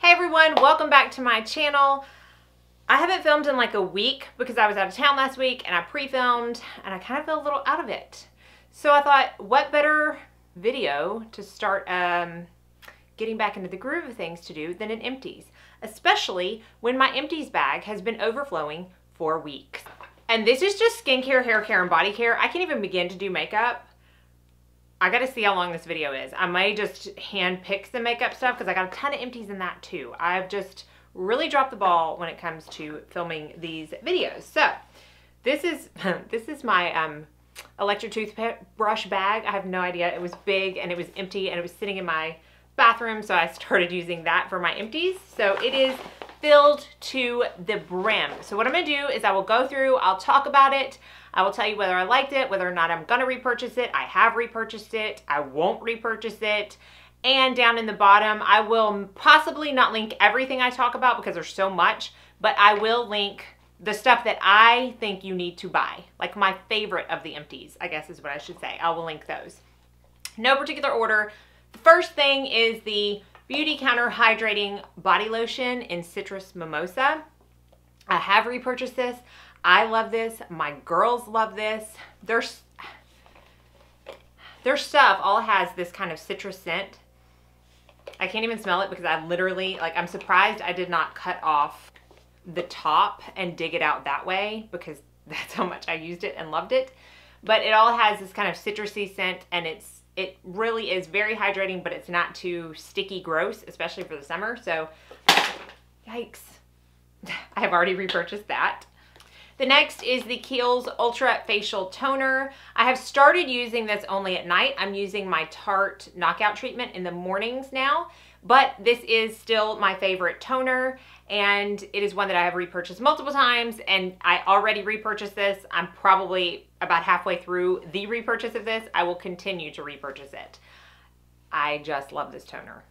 Hey everyone, welcome back to my channel. I haven't filmed in like a week because I was out of town last week and I pre-filmed and I kind of feel a little out of it. So I thought, what better video to start getting back into the groove of things to do than an empties, especially when my empties bag has been overflowing for weeks. And this is just skincare, hair care, and body care. I can't even begin to do makeup. I gotta see how long this video is. I may just hand pick some makeup stuff because I got a ton of empties in that too. I've just really dropped the ball when it comes to filming these videos. So this is my electric toothbrush bag. I have no idea. It was big and it was empty and it was sitting in my bathroom, so I started using that for my empties. So it is filled to the brim. So what I'm gonna do is I will go through, I'll talk about it, I will tell you whether I liked it, whether or not I'm gonna repurchase it. I have repurchased it, I won't repurchase it. And down in the bottom, I will possibly not link everything I talk about because there's so much, but I will link the stuff that I think you need to buy. Like my favorite of the empties, I guess is what I should say. I will link those. No particular order. The first thing is the Beautycounter Hydrating Body Lotion in Citrus Mimosa. I have repurchased this. I love this. My girls love this. Their stuff all has this kind of citrus scent. I can't even smell it because I literally, like, I'm surprised I did not cut off the top and dig it out that way because that's how much I used it and loved it. But it all has this kind of citrusy scent and it really is very hydrating, but it's not too sticky gross, especially for the summer. So, yikes. I have already repurchased that. The next is the Kiehl's Ultra Facial Toner. I have started using this only at night. I'm using my Tarte Knockout treatment in the mornings now, but this is still my favorite toner, and it is one that I have repurchased multiple times, and I already repurchased this. I'm probably about halfway through the repurchase of this. I will continue to repurchase it. I just love this toner.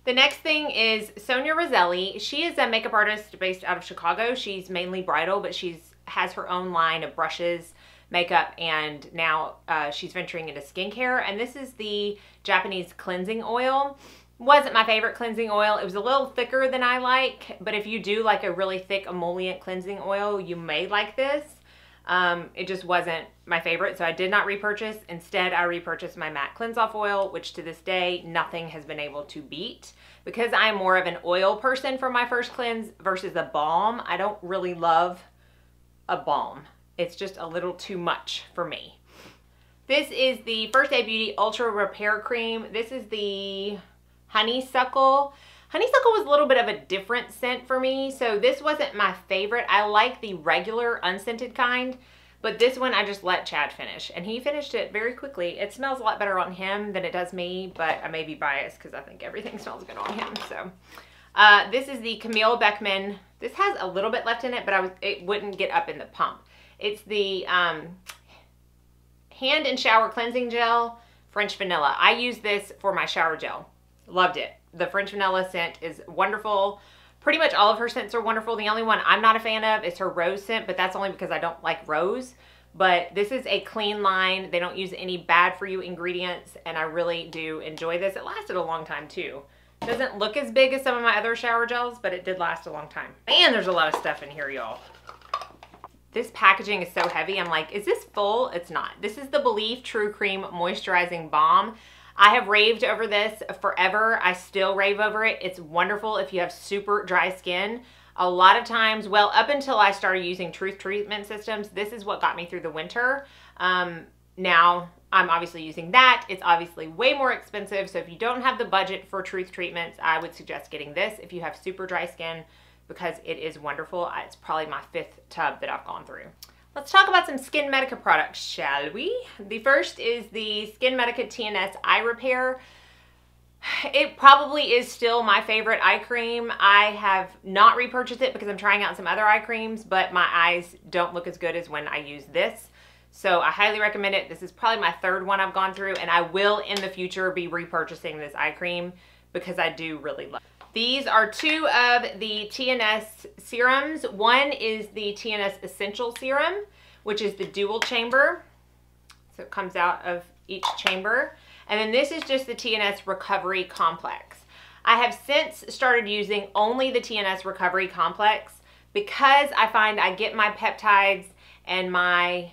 The next thing is Sonia Roselli. She is a makeup artist based out of Chicago. She's mainly bridal, but has her own line of brushes, makeup, and now she's venturing into skincare. And this is the Japanese cleansing oil. Wasn't my favorite cleansing oil. It was a little thicker than I like, but if you do like a really thick emollient cleansing oil, you may like this. It just wasn't my favorite, so I did not repurchase. Instead, I repurchased my matte cleanse off oil, which to this day, nothing has been able to beat. Because I'm more of an oil person for my first cleanse versus a balm, I don't really love a balm. It's just a little too much for me. This is the First Aid Beauty Ultra Repair Cream. This is the Honeysuckle. Honeysuckle was a little bit of a different scent for me, so this wasn't my favorite. I like the regular unscented kind, but this one I just let Chad finish, and he finished it very quickly. It smells a lot better on him than it does me, but I may be biased because I think everything smells good on him. So this is the Camille Beckman. This has a little bit left in it, but it wouldn't get up in the pump. It's the Hand and Shower Cleansing Gel French Vanilla. I use this for my shower gel. Loved it. The French Vanilla scent is wonderful. Pretty much all of her scents are wonderful. The only one I'm not a fan of is her rose scent, but that's only because I don't like rose. But this is a clean line. They don't use any bad for you ingredients, and I really do enjoy this. It lasted a long time too. It doesn't look as big as some of my other shower gels, but it did last a long time. And there's a lot of stuff in here, y'all. This packaging is so heavy. I'm like, is this full? It's not. This is the Belief True Cream Moisturizing Balm. I have raved over this forever. I still rave over it. It's wonderful if you have super dry skin. A lot of times, well, up until I started using Truth Treatment Systems, this is what got me through the winter. Now, I'm obviously using that. It's obviously way more expensive, so if you don't have the budget for Truth Treatments, I would suggest getting this if you have super dry skin because it is wonderful. It's probably my 5th tub that I've gone through. Let's talk about some Skin Medica products, shall we? The first is the Skin Medica TNS Eye Repair. It probably is still my favorite eye cream. I have not repurchased it because I'm trying out some other eye creams, but my eyes don't look as good as when I use this. So I highly recommend it. This is probably my 3rd one I've gone through, and I will in the future be repurchasing this eye cream because I do really love it. These are 2 of the TNS serums. One is the TNS Essential Serum, which is the dual chamber. So it comes out of each chamber. And then this is just the TNS Recovery Complex. I have since started using only the TNS Recovery Complex because I find I get my peptides and my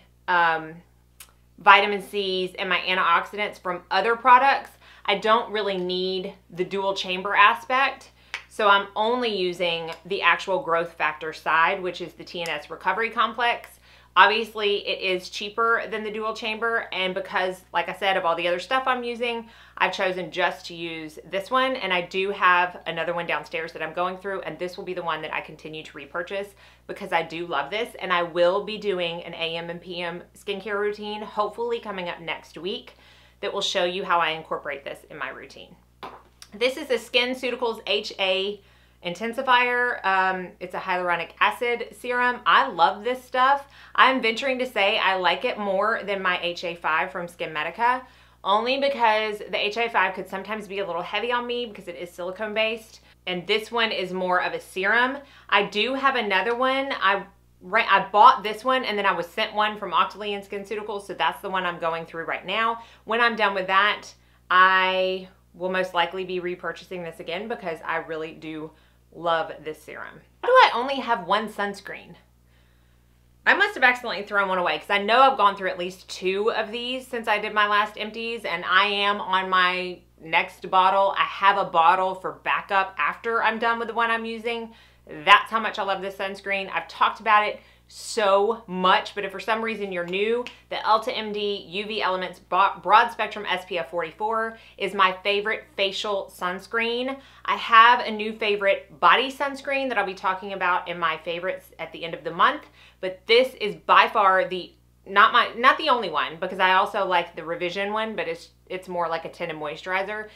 vitamin C's and my antioxidants from other products. I don't really need the dual chamber aspect. So I'm only using the actual growth factor side, which is the TNS Recovery Complex. Obviously, it is cheaper than the dual chamber, and because, like I said, of all the other stuff I'm using, I've chosen just to use this one, and I do have another one downstairs that I'm going through, and this will be the one that I continue to repurchase because I do love this, and I will be doing an AM and PM skincare routine, hopefully coming up next week, that will show you how I incorporate this in my routine. This is the SkinCeuticals HA Intensifier. It's a hyaluronic acid serum. I love this stuff. I'm venturing to say I like it more than my HA5 from SkinMedica, only because the HA5 could sometimes be a little heavy on me because it is silicone based, and this one is more of a serum. I do have another one. I bought this one and then I was sent one from Octoly and SkinCeuticals, so that's the one I'm going through right now. When I'm done with that, I will most likely be repurchasing this again because I really do love this serum. Why do I only have one sunscreen? I must have accidentally thrown one away because I know I've gone through at least 2 of these since I did my last empties, and I am on my next bottle. I have a bottle for backup after I'm done with the one I'm using. That's how much I love this sunscreen. I've talked about it so much, but if for some reason you're new, the Ulta MD UV Elements Broad Spectrum SPF 44 is my favorite facial sunscreen. I have a new favorite body sunscreen that I'll be talking about in my favorites at the end of the month, but this is by far the not the only one, because I also like the Revision one, but it's more like a tinted moisturizer.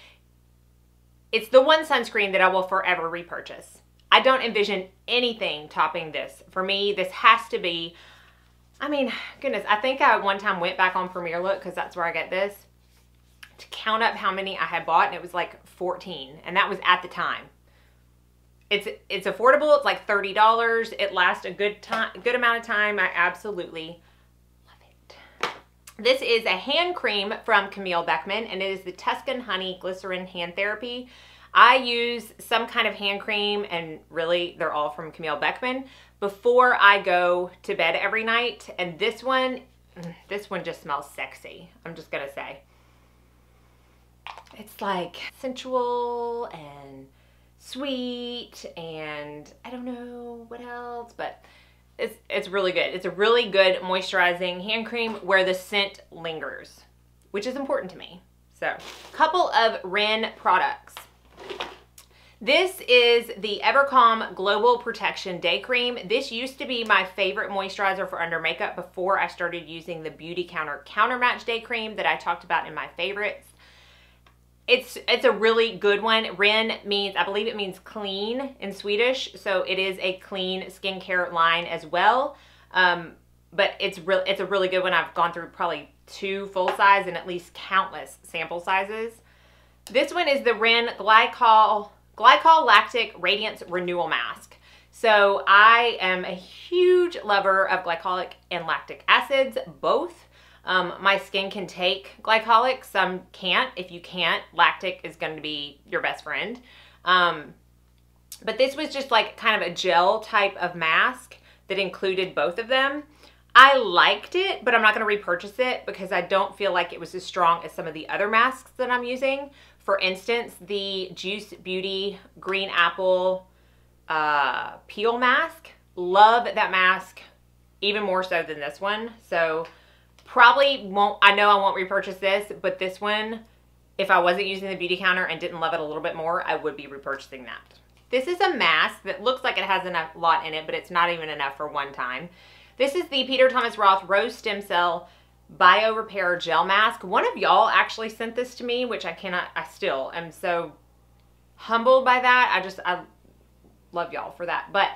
It's the one sunscreen that I will forever repurchase. I don't envision anything topping this. For me, this has to be, I mean, goodness, I think I one time went back on Premier Look, because that's where I get this, to count up how many I had bought, and it was like 14, and that was at the time. It's affordable. It's like $30. It lasts a good amount of time. I absolutely love it. This is a hand cream from Camille Beckman, and it is the Tuscan Honey Glycerin Hand Therapy. I use some kind of hand cream, and really they're all from Camille Beckman, before I go to bed every night. And this one just smells sexy, I'm just gonna say. It's like sensual and sweet, and I don't know what else, but it's really good. It's a really good moisturizing hand cream where the scent lingers, which is important to me. So, couple of Ren products. This is the Evercalm Global Protection Day Cream. This used to be my favorite moisturizer for under makeup before I started using the Beautycounter Counter Match Day Cream that I talked about in my favorites. It's a really good one. Ren means, I believe it means clean in Swedish, so it is a clean skincare line as well. But it's a really good one. I've gone through probably 2 full size and at least countless sample sizes. This one is the Ren Glycol Lactic Radiance Renewal Mask. So I am a huge lover of glycolic and lactic acids, both. My skin can take glycolic, some can't. If you can't, lactic is going to be your best friend. But this was just like kind of a gel type of mask that included both of them. I liked it, but I'm not going to repurchase it because I don't feel like it was as strong as some of the other masks that I'm using. For instance, the Juice Beauty Green Apple Peel Mask. Love that mask even more so than this one. So probably won't, I know I won't repurchase this, but this one, if I wasn't using the Beautycounter and didn't love it a little bit more, I would be repurchasing that. This is a mask that looks like it has a lot in it, but it's not even enough for one time. This is the Peter Thomas Roth Rose Stem Cell Bio Repair Gel Mask. One of y'all actually sent this to me, which I still am so humbled by that. I love y'all for that. But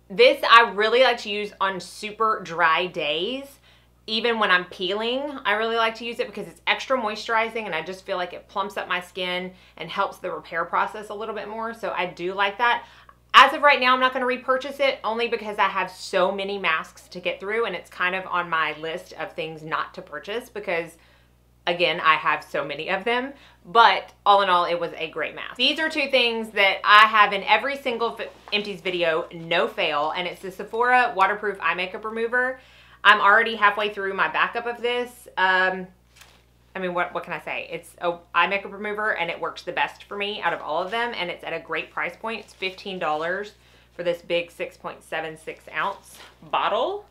this I really like to use on super dry days. Even when I'm peeling, I really like to use it because it's extra moisturizing, and I just feel like it plumps up my skin and helps the repair process a little bit more. So I do like that. As of right now, I'm not going to repurchase it only because I have so many masks to get through, and it's kind of on my list of things not to purchase because Again, I have so many of them, but all in all, it was a great mask. These are two things that I have in every single Empties video, no fail, and it's the Sephora Waterproof Eye Makeup Remover. I'm already halfway through my backup of this. I mean, what can I say? It's an eye makeup remover, and it works the best for me out of all of them, and it's at a great price point. It's $15 for this big 6.76 ounce bottle.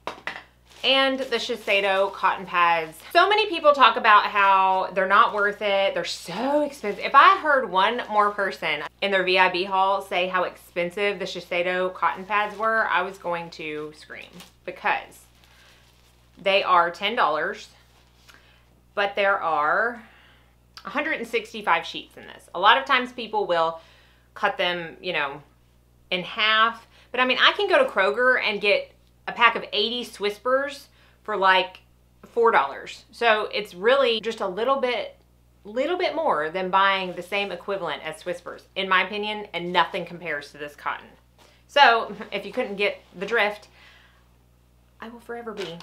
And the Shiseido cotton pads. So many people talk about how they're not worth it. They're so expensive. If I heard one more person in their VIB haul say how expensive the Shiseido cotton pads were, I was going to scream, because they are $10, but there are 165 sheets in this. A lot of times people will cut them, you know, in half. But I mean, I can go to Kroger and get a pack of 80 Swispers for like $4. So it's really just a little bit more than buying the same equivalent as Swispers, in my opinion, and nothing compares to this cotton. So if you couldn't get the drift, I will forever be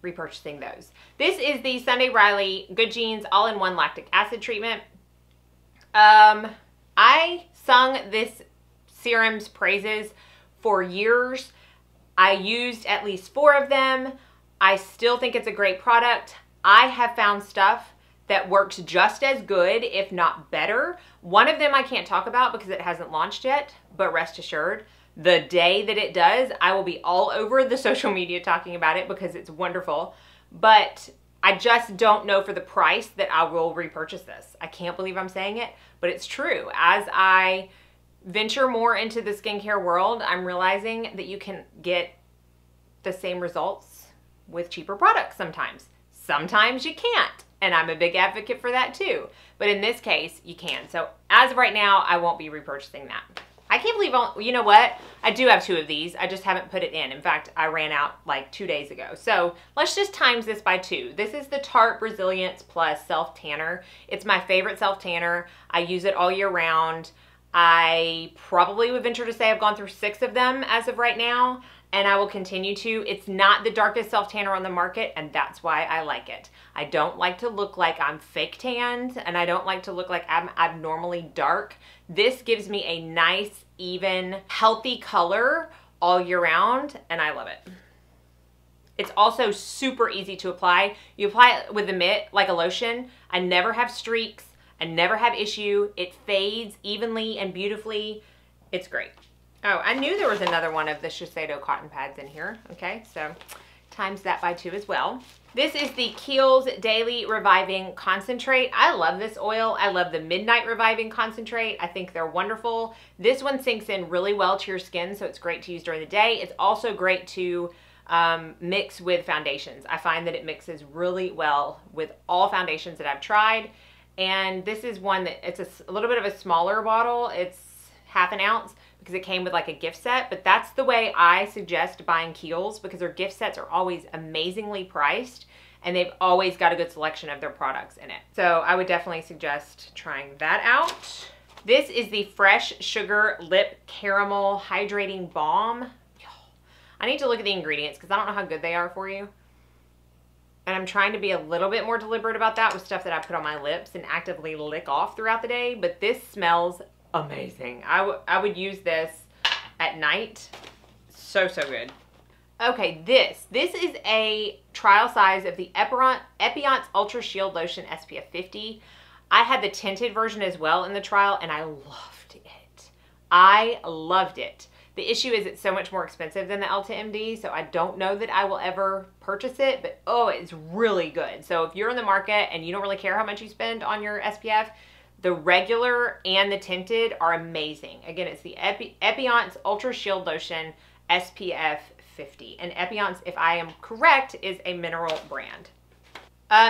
repurchasing those. This is the Sunday Riley Good Genes All-in-One Lactic Acid Treatment. I sung this serum's praises for years. I used at least 4 of them. I still think it's a great product. I have found stuff that works just as good, if not better. One of them I can't talk about because it hasn't launched yet, but rest assured, the day that it does, I will be all over the social media talking about it because it's wonderful. But I just don't know for the price that I will repurchase this. I can't believe I'm saying it, but it's true. As I venture more into the skincare world, I'm realizing that you can get the same results with cheaper products sometimes. Sometimes you can't, and I'm a big advocate for that too. But in this case, you can. So as of right now, I won't be repurchasing that. I can't believe, you know what? I do have 2 of these. I just haven't put it in. In fact, I ran out like 2 days ago. So let's just times this by 2. This is the Tarte Brazilians Plus Self Tanner. It's my favorite self tanner. I use it all year round. I probably would venture to say I've gone through 6 of them as of right now, and I will continue to. It's not the darkest self tanner on the market, and that's why I like it. I don't like to look like I'm fake tanned, and I don't like to look like I'm abnormally dark. This gives me a nice, even, healthy color all year round, and I love it. It's also super easy to apply. You apply it with a mitt like a lotion. I never have streaks. I never have issue. It fades evenly and beautifully. It's great. Oh, I knew there was another one of the Shiseido cotton pads in here. Okay, so times that by 2 as well. This is the Kiehl's Daily Reviving Concentrate. I love this oil. I love the Midnight Reviving Concentrate. I think they're wonderful. This one sinks in really well to your skin, so it's great to use during the day. It's also great to mix with foundations. I find that it mixes really well with all foundations that I've tried. And this is one that it's a little bit of a smaller bottle. It's half an ounce because it came with like a gift set, but that's the way I suggest buying Kiehl's because their gift sets are always amazingly priced and they've always got a good selection of their products in it. So I would definitely suggest trying that out. This is the Fresh Sugar Lip Caramel Hydrating Balm. I need to look at the ingredients because I don't know how good they are for you. And I'm trying to be a little bit more deliberate about that with stuff that I put on my lips and actively lick off throughout the day. But this smells amazing. I would use this at night. So, so good. Okay, this is a trial size of the Ebates Ultra Shield Lotion SPF 50. I had the tinted version as well in the trial and I loved it. I loved it. The issue is it's so much more expensive than the Ulta MD, so I don't know that I will ever purchase it, but oh, it's really good. So if you're in the market and you don't really care how much you spend on your SPF, the regular and the tinted are amazing. Again, it's the Ebates Ultra Shield Lotion SPF 50. And Ebates, if I am correct, is a mineral brand.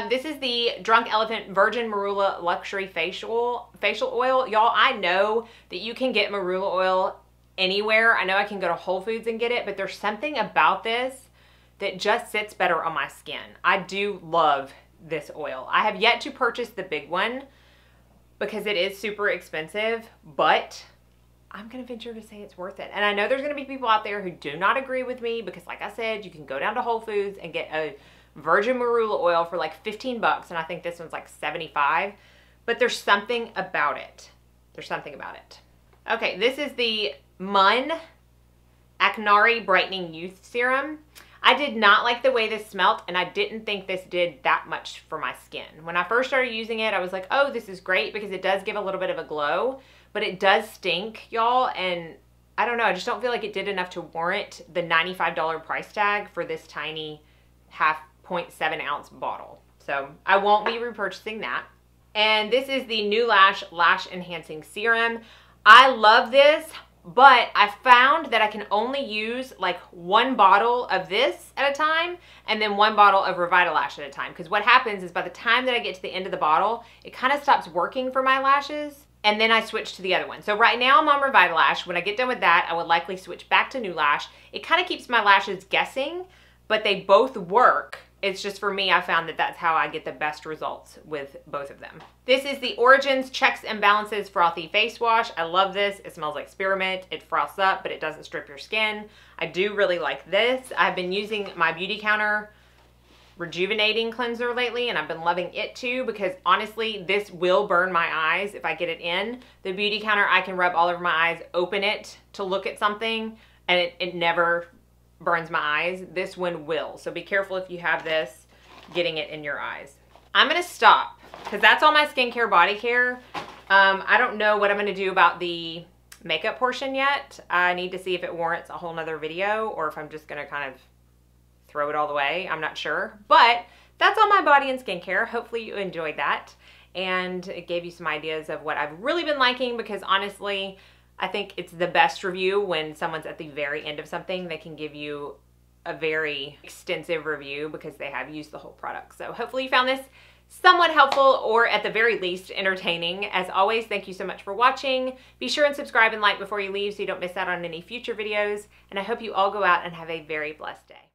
This is the Drunk Elephant Virgin Marula Luxury Facial Oil. Y'all, I know that you can get marula oil anywhere. I know I can go to Whole Foods and get it, but there's something about this that just sits better on my skin. I do love this oil. I have yet to purchase the big one because it is super expensive, but I'm gonna venture to say it's worth it. And I know there's gonna be people out there who do not agree with me because like I said, you can go down to Whole Foods and get a virgin marula oil for like 15 bucks, and I think this one's like 75, but there's something about it. There's something about it. Okay, this is the Mun Acnari Brightening Youth Serum. I did not like the way this smelled, and I didn't think this did that much for my skin. When I first started using it, I was like, oh, this is great because it does give a little bit of a glow, but it does stink, y'all, and I don't know, I just don't feel like it did enough to warrant the $95 price tag for this tiny 0.7 ounce bottle. So I won't be repurchasing that. And this is the New Lash Lash Enhancing Serum. I love this, but I found that I can only use like one bottle of this at a time and then one bottle of Revitalash at a time. Because what happens is by the time that I get to the end of the bottle, it kind of stops working for my lashes, and then I switch to the other one. So right now I'm on Revitalash. When I get done with that, I would likely switch back to New Lash. It kind of keeps my lashes guessing, but they both work. It's just for me, I found that that's how I get the best results with both of them. This is the Origins Checks and Balances Frothy Face Wash. I love this. It smells like spearmint. It froths up, but it doesn't strip your skin. I do really like this. I've been using my Beautycounter Rejuvenating Cleanser lately, and I've been loving it too because honestly, this will burn my eyes if I get it in. The Beautycounter, I can rub all over my eyes, open it to look at something, and it never burns my eyes. This one will. So be careful if you have this, getting it in your eyes. I'm going to stop because that's all my skincare, body care. I don't know what I'm going to do about the makeup portion yet. I need to see if it warrants a whole nother video or if I'm just going to kind of throw it all the way. I'm not sure, but that's all my body and skincare. Hopefully you enjoyed that and it gave you some ideas of what I've really been liking, because honestly, I think it's the best review when someone's at the very end of something. They can give you a very extensive review because they have used the whole product. So hopefully you found this somewhat helpful, or at the very least entertaining. As always, thank you so much for watching. Be sure and subscribe and like before you leave so you don't miss out on any future videos. And I hope you all go out and have a very blessed day.